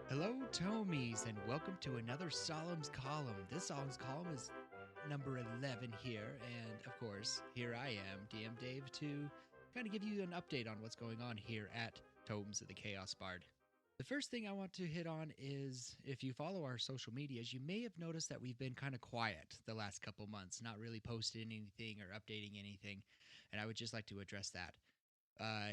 Hello, Tomies, and welcome to another Saulum's Column. This Saulum's Column is number 11 here, and of course, here I am, DM Dave, to kind of give you an update on what's going on here at Tomes of the Chaos Bard. The first thing I want to hit on is if you follow our social medias, you may have noticed that we've been kind of quiet the last couple months, not really posting anything or updating anything, and I would just like to address that.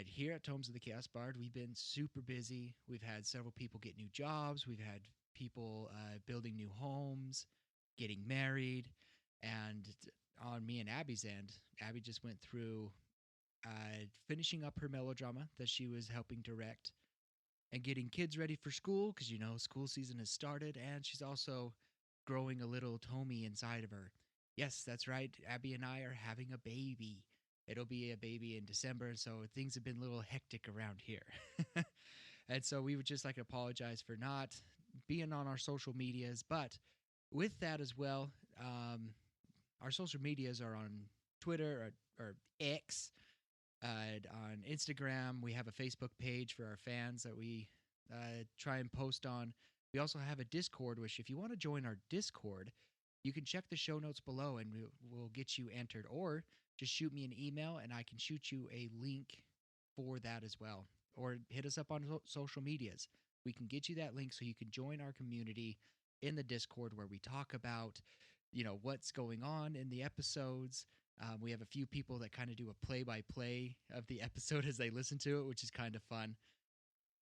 Here at Tomes of the Chaos Bard, we've been super busy. We've had several people get new jobs. We've had people building new homes, getting married. And on me and Abby's end, Abby just went through finishing up her melodrama that she was helping direct and getting kids ready for school because, school season has started. And she's also growing a little Tommy inside of her. Yes, that's right. Abby and I are having a baby. It'll be a baby in December, so things have been a little hectic around here. And so we would just like to apologize for not being on our social medias. But with that as well, our social medias are on Twitter or X, on Instagram. We have a Facebook page for our fans that we try and post on. We also have a Discord, which if you want to join our Discord, you can check the show notes below and we'll get you entered. Or just shoot me an email and I can shoot you a link for that as well. Or hit us up on social medias. We can get you that link so you can join our community in the Discord where we talk about, what's going on in the episodes. We have a few people that kind of do a play-by-play of the episode as they listen to it, which is kind of fun.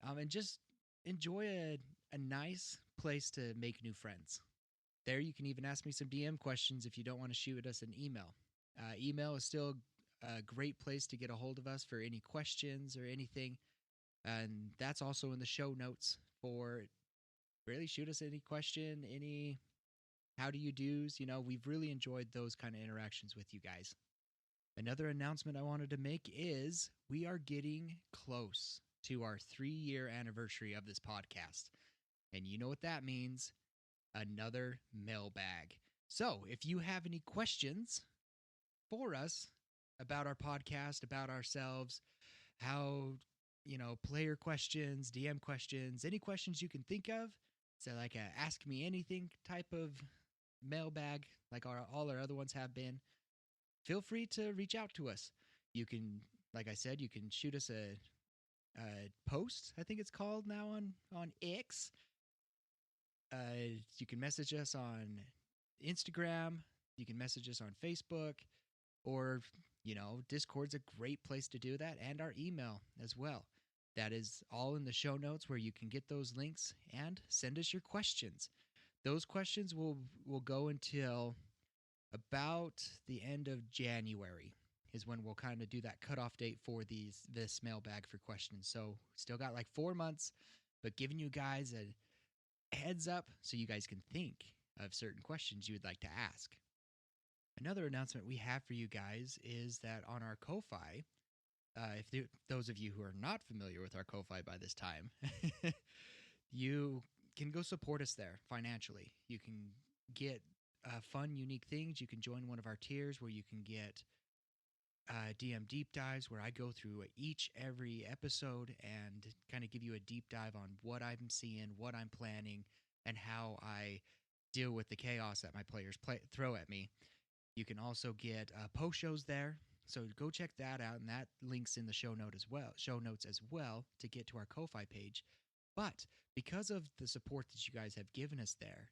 And just enjoy a nice place to make new friends. There you can even ask me some DM questions if you don't want to shoot us an email. Email is still a great place to get a hold of us for any questions or anything. And that's also in the show notes for really shoot us any question, any how do you do's. We've really enjoyed those kind of interactions with you guys. Another announcement I wanted to make is we are getting close to our 3-year anniversary of this podcast. And you know what that means? Another mailbag. So if you have any questions for us about our podcast, about ourselves, how, player questions, DM questions, any questions you can think of. So like a ask me anything type of mailbag, like all our other ones have been. Feel free to reach out to us. You can, like I said, you can shoot us a post, I think it's called now on X. You can message us on Instagram. You can message us on Facebook. Or, Discord's a great place to do that, and our email as well. That is all in the show notes where you can get those links and send us your questions. Those questions will go until about the end of January is when we'll kind of do that cutoff date for this mailbag for questions. So still got like 4 months, but giving you guys a heads up so you guys can think of certain questions you would like to ask. Another announcement we have for you guys is that on our Ko-Fi, those of you who are not familiar with our Ko-Fi by this time, you can go support us there financially. You can get fun, unique things. You can join one of our tiers where you can get DM deep dives where I go through every episode and kind of give you a deep dive on what I'm seeing, what I'm planning, and how I deal with the chaos that my players throw at me. You can also get post shows there, so go check that out, and that links in the show notes as well to get to our Ko-Fi page. But because of the support that you guys have given us there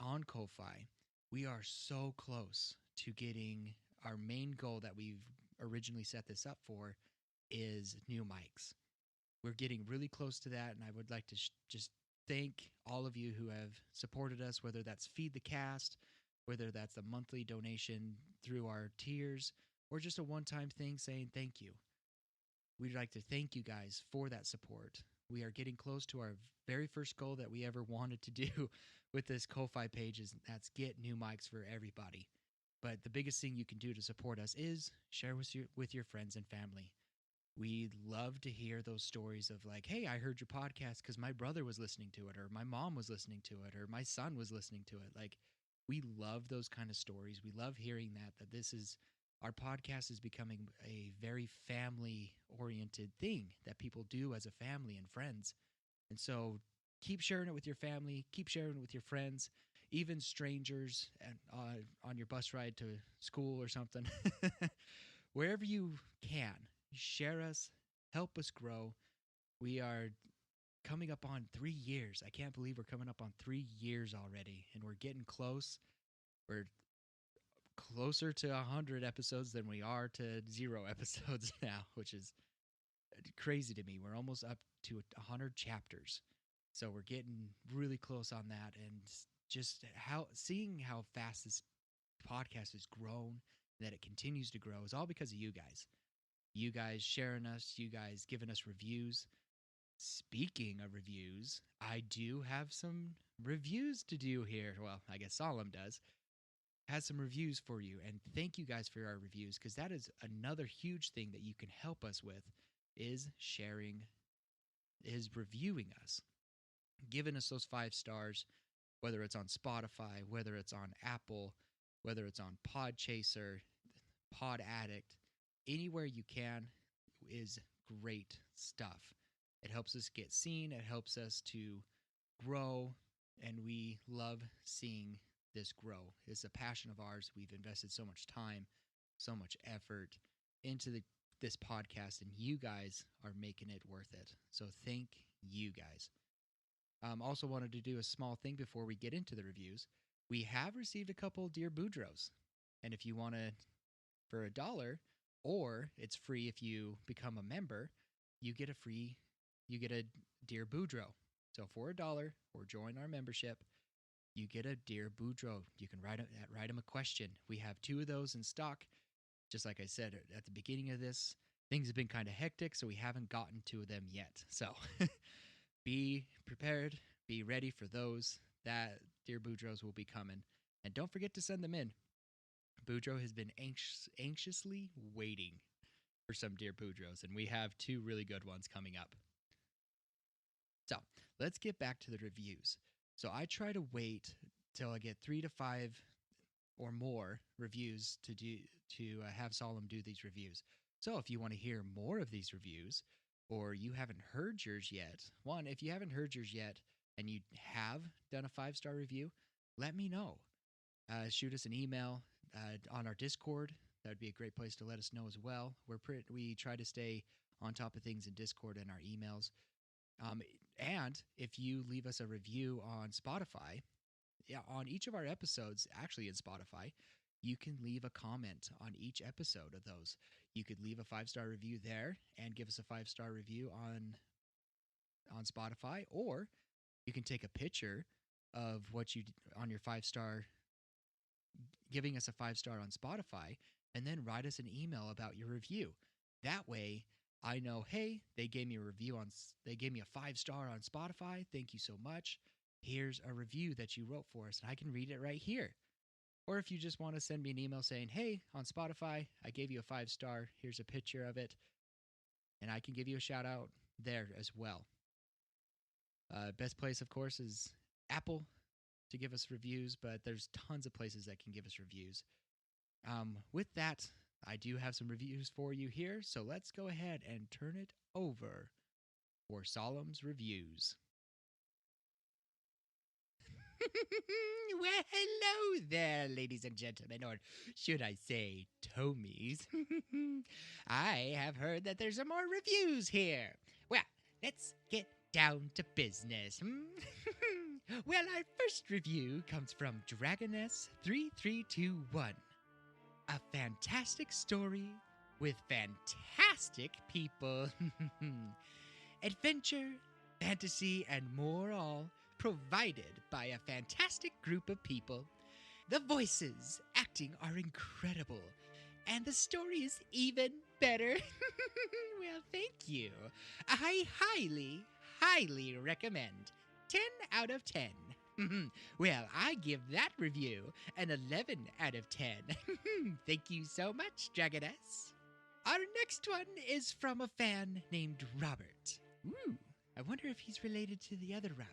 on Ko-Fi, we are so close to getting our main goal that we've originally set this up for is new mics. We're getting really close to that, and I would like to just thank all of you who have supported us, whether that's Feed the Cast, whether that's a monthly donation through our tiers, or just a one-time thing saying thank you. We'd like to thank you guys for that support. We are getting close to our very first goal that we ever wanted to do with this Ko-Fi page, and that's get new mics for everybody. But the biggest thing you can do to support us is share with your friends and family. We love to hear those stories of like, hey, I heard your podcast because my brother was listening to it, or my mom was listening to it, or my son was listening to it. Like, we love those kind of stories. We love hearing that our podcast is becoming a very family-oriented thing that people do as a family and friends. And so keep sharing it with your family, keep sharing it with your friends, even strangers and, on your bus ride to school or something. Wherever you can, share us, help us grow. We are coming up on 3 years. I can't believe we're coming up on 3 years already, and we're getting close. We're closer to 100 episodes than we are to 0 episodes now, which is crazy to me. We're almost up to 100 chapters. So we're getting really close on that, and just seeing how fast this podcast has grown, that it continues to grow, is all because of you guys. You guys sharing us, you guys giving us reviews. Speaking of reviews, I do have some reviews to do here. Well, I guess Saulum has some reviews for you, and thank you guys for our reviews, because that is another huge thing that you can help us with, is sharing, is reviewing us, giving us those 5 stars, whether it's on Spotify, whether it's on Apple, whether it's on Podchaser, Pod Addict, anywhere you can is great stuff. It helps us get seen, it helps us to grow, and we love seeing this grow. It's a passion of ours. We've invested so much time, so much effort into this podcast, and you guys are making it worth it. So thank you guys. Also wanted to do a small thing before we get into the reviews. We have received a couple Dear Boudreaux, and if you want to, for $1, or it's free if you become a member, you get a Dear Boudreaux. So for $1 or join our membership, you get a Dear Boudreaux. You can write him a question. We have 2 of those in stock. Just like I said at the beginning of this, things have been kind of hectic, so we haven't gotten to them yet. So be prepared, be ready for those. That Dear Boudreaux will be coming. And don't forget to send them in. Boudreaux has been anxiously waiting for some Dear Boudreaux, and we have 2 really good ones coming up. So let's get back to the reviews. So I try to wait till I get 3 to 5 or more reviews to have Saulum do these reviews. So if you want to hear more of these reviews, or you haven't heard yours yet, if you haven't heard yours yet and you have done a 5-star review, let me know. Shoot us an email on our Discord. That would be a great place to let us know as well. We try to stay on top of things in Discord and our emails. And if you leave us a review on Spotify, on each of our episodes, actually in Spotify, you can leave a comment on each episode of those. You could leave a 5-star review there and give us a 5-star review on Spotify, or you can take a picture of what you on your 5-star, giving us a 5-star on Spotify, and then write us an email about your review. That way, I know, hey, they gave me a 5-star on Spotify. Thank you so much. Here's a review that you wrote for us, and I can read it right here. Or if you just want to send me an email saying, hey, on Spotify, I gave you a 5-star. Here's a picture of it. And I can give you a shout out there as well. Best place, of course, is Apple to give us reviews, but there's tons of places that can give us reviews. With that, I do have some reviews for you here, so let's go ahead and turn it over for Saulum's reviews. Well, hello there, ladies and gentlemen, or should I say, tomies. I have heard that there's some more reviews here. Well, let's get down to business. Well, our first review comes from Dragoness3321. A fantastic story with fantastic people. Adventure, fantasy, and more all provided by a fantastic group of people. The voices acting are incredible, and the story is even better. Well, thank you. I highly, highly recommend. 10 out of 10. Well, I give that review an 11 out of 10. Thank you so much, Dragoness. Our next one is from a fan named Robert. Ooh, I wonder if he's related to the other Robert.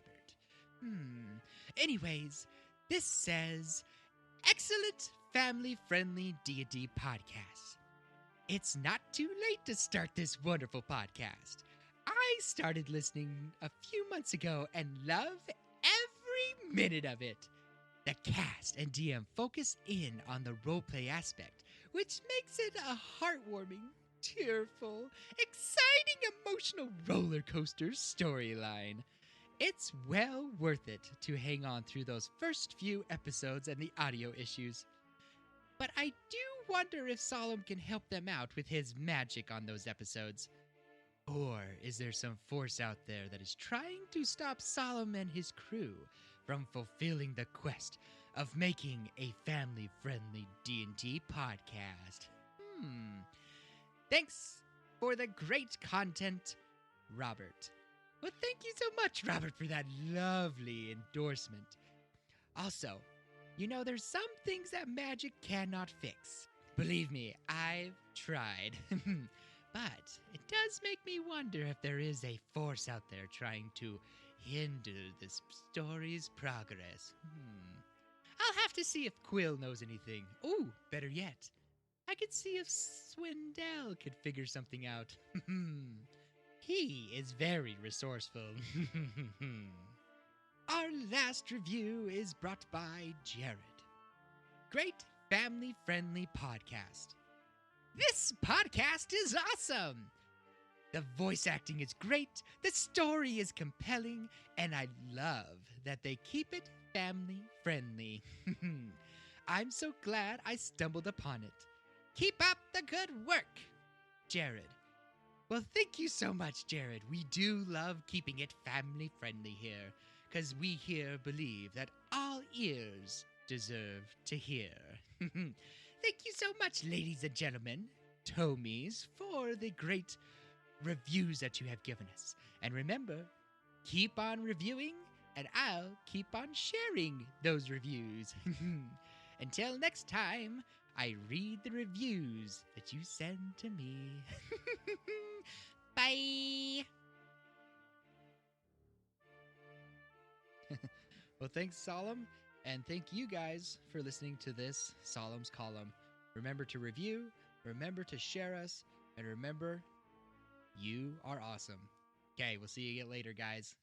Anyways, this says, excellent family-friendly D&D podcast. It's not too late to start this wonderful podcast. I started listening a few months ago and love every minute of it. The cast and DM focus in on the roleplay aspect, which makes it a heartwarming, tearful, exciting, emotional roller coaster storyline. It's well worth it to hang on through those first few episodes and the audio issues. But I do wonder if Saulum can help them out with his magic on those episodes. Or is there some force out there that is trying to stop Saulum and his crew from fulfilling the quest of making a family-friendly D&D podcast? Thanks for the great content, Robert. Well, thank you so much, Robert, for that lovely endorsement. Also, there's some things that magic cannot fix. Believe me, I've tried. But it does make me wonder if there is a force out there trying to hinder this story's progress. I'll have to see if Quill knows anything. Ooh, better yet, I could see if Swindell could figure something out. He is very resourceful. Our last review is brought by Jared. Great family-friendly podcast. This podcast is awesome! The voice acting is great, the story is compelling, and I love that they keep it family-friendly. I'm so glad I stumbled upon it. Keep up the good work, Jared. Well, thank you so much, Jared. We do love keeping it family-friendly here, because we here believe that all ears deserve to hear. Thank you so much, ladies and gentlemen, Tomies, for the great reviews that you have given us. And remember, keep on reviewing, and I'll keep on sharing those reviews. Until next time, I read the reviews that you send to me. Bye! Well, thanks, Saulum. And thank you guys for listening to this Saulum's Column. Remember to review, remember to share us, and remember, you are awesome. Okay, we'll see you again later, guys.